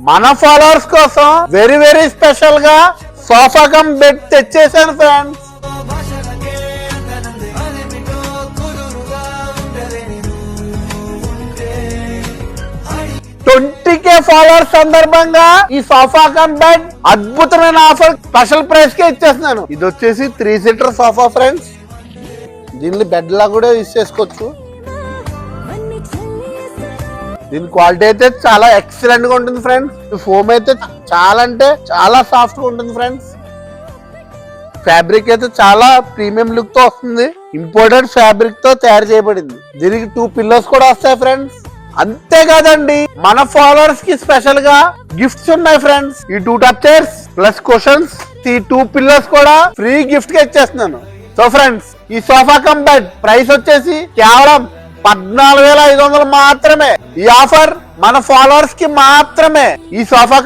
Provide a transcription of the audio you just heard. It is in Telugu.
మన ఫాలోవర్స్ కోసం వెరీ వెరీ స్పెషల్ గా సోఫా కమ్ బెడ్ తెచ్చేసాను ఫ్రెండ్స్. 20K ఫాలోవర్స్ సందర్భంగా ఈ సోఫా కమ్ బెడ్ అద్భుతమైన ఆఫర్ స్పెషల్ ప్రైస్ కే ఇచ్చేస్తున్నాను. ఇది వచ్చేసి 3 సీటర్ సోఫా ఫ్రెండ్స్. దీన్ని బెడ్ లా కూడా యూజ్ చేసుకోవచ్చు. దీని క్వాలిటీ అయితే చాలా ఎక్సలెంట్ గా ఉంటుంది ఫ్రెండ్స్. ఫోమ్ అయితే చాలా అంటే చాలా సాఫ్ట్ గా ఉంటుంది ఫ్రెండ్స్. ఫ్యాబ్రిక్ అయితే చాలా ప్రీమియం లుక్ తో వస్తుంది. ఇంపోర్టెడ్ ఫ్యాబ్రిక్ తో తయారు చేయబడింది. దీనికి 2 పిల్లోస్ కూడా వస్తాయి ఫ్రెండ్స్. అంతేకాదండి, మన ఫాలోవర్స్ కి స్పెషల్ గా గిఫ్ట్స్ ఉన్నాయి ఫ్రెండ్స్. ఈ 2 టప్ చైర్స్ ప్లస్ కుషన్స్, ఈ 2 పిల్లోస్ కూడా ఫ్రీ గిఫ్ట్ గా ఇచ్చేస్తున్నాను. సో ఫ్రెండ్స్, ఈ సోఫా కమ్ బెడ్ ప్రైస్ వచ్చేసి కేవలం 14,500 మాత్రమే. ఈ ఆఫర్ మన ఫాలోవర్స్ కి మాత్రమే. ఈ సోఫా